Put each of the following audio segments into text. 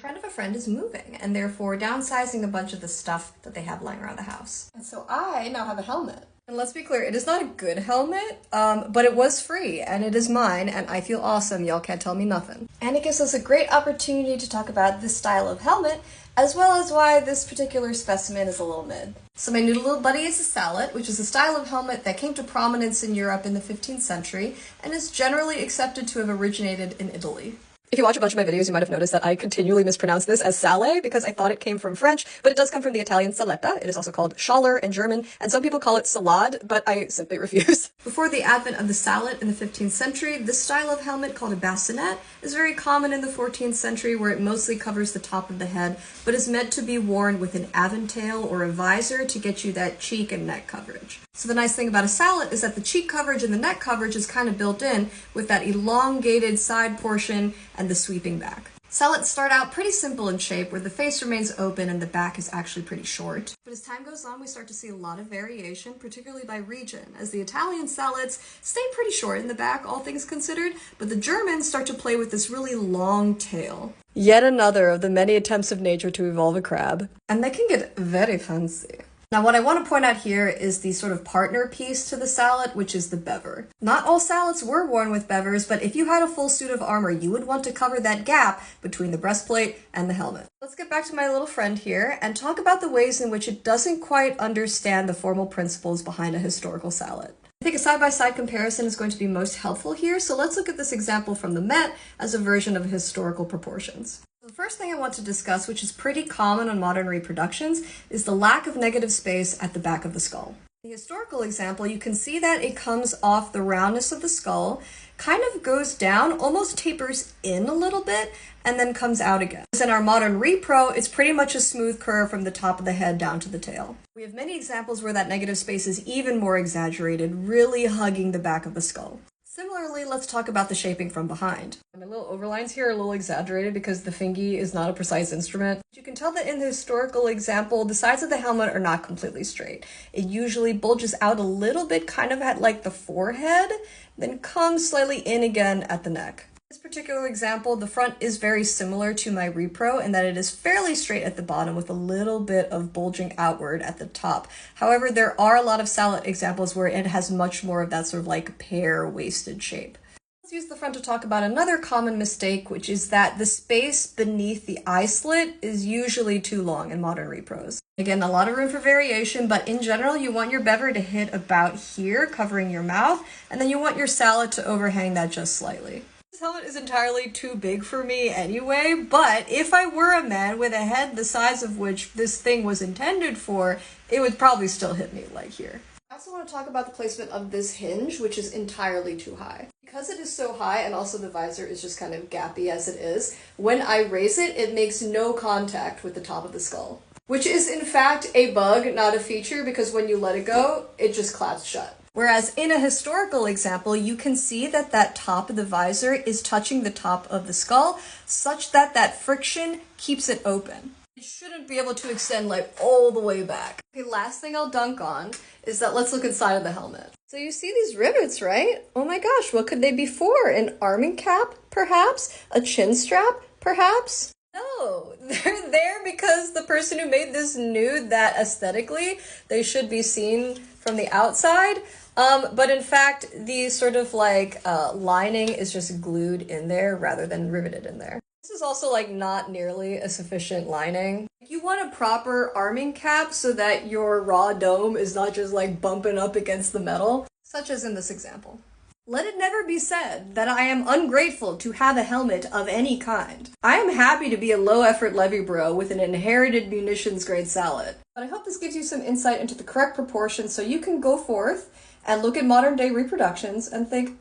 friend of a friend is moving and therefore downsizing a bunch of the stuff that they have lying around the house. And so I now have a helmet. And let's be clear, it is not a good helmet, but it was free and it is mine and I feel awesome. Y'all can't tell me nothing. And it gives us a great opportunity to talk about this style of helmet as well as why this particular specimen is a little mid. So my new little buddy is a Sallet, which is a style of helmet that came to prominence in Europe in the 15th century and is generally accepted to have originated in Italy. If you watch a bunch of my videos, you might have noticed that I continually mispronounce this as Sallet because I thought it came from French, but it does come from the Italian Salletta. It is also called Schaller in German, and some people call it Salade, but I simply refuse. Before the advent of the Sallet in the 15th century, this style of helmet called a bassinet is very common in the 14th century where it mostly covers the top of the head, but is meant to be worn with an aventail or a visor to get you that cheek and neck coverage. So the nice thing about a Sallet is that the cheek coverage and the neck coverage is kind of built in with that elongated side portion and the sweeping back. Sallets start out pretty simple in shape where the face remains open and the back is actually pretty short. But as time goes on, we start to see a lot of variation, particularly by region, as the Italian Sallets stay pretty short in the back, all things considered, but the Germans start to play with this really long tail. Yet another of the many attempts of nature to evolve a crab. And they can get very fancy. Now what I want to point out here is the sort of partner piece to the Sallet, which is the bever. Not all Sallets were worn with bevers, but if you had a full suit of armor, you would want to cover that gap between the breastplate and the helmet. Let's get back to my little friend here and talk about the ways in which it doesn't quite understand the formal principles behind a historical Sallet. I think a side-by-side comparison is going to be most helpful here, so let's look at this example from the Met as a version of historical proportions. The first thing I want to discuss, which is pretty common on modern reproductions, is the lack of negative space at the back of the skull. In the historical example, you can see that it comes off the roundness of the skull, kind of goes down, almost tapers in a little bit, and then comes out again. As in our modern repro, it's pretty much a smooth curve from the top of the head down to the tail. We have many examples where that negative space is even more exaggerated, really hugging the back of the skull. Similarly, let's talk about the shaping from behind. My little overlines here are a little exaggerated because the fingy is not a precise instrument. You can tell that in the historical example, the sides of the helmet are not completely straight. It usually bulges out a little bit, kind of at like the forehead, then comes slightly in again at the neck. In this particular example, the front is very similar to my repro in that it is fairly straight at the bottom with a little bit of bulging outward at the top. However, there are a lot of Sallet examples where it has much more of that sort of like pear-waisted shape. Let's use the front to talk about another common mistake, which is that the space beneath the eye slit is usually too long in modern repros. Again, a lot of room for variation, but in general, you want your bever to hit about here, covering your mouth, and then you want your Sallet to overhang that just slightly. This helmet is entirely too big for me anyway, but if I were a man with a head the size of which this thing was intended for, it would probably still hit me like here. I also want to talk about the placement of this hinge, which is entirely too high. Because it is so high and also the visor is just kind of gappy as it is, when I raise it, it makes no contact with the top of the skull. Which is in fact a bug, not a feature, because when you let it go, it just claps shut. Whereas in a historical example, you can see that that top of the visor is touching the top of the skull, such that that friction keeps it open. It shouldn't be able to extend like all the way back. Okay, last thing I'll dunk on is that let's look inside of the helmet. So you see these rivets, right? Oh my gosh, what could they be for? An arming cap, perhaps? A chin strap, perhaps? No, they're there because the person who made this knew that aesthetically they should be seen from the outside. But in fact, the sort of like lining is just glued in there rather than riveted in there. This is also like not nearly a sufficient lining. You want a proper arming cap so that your raw dome is not just like bumping up against the metal, such as in this example. Let it never be said that I am ungrateful to have a helmet of any kind. I am happy to be a low-effort levy bro with an inherited munitions-grade Sallet. But I hope this gives you some insight into the correct proportions so you can go forth and look at modern-day reproductions and think,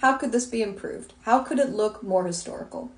how could this be improved? How could it look more historical?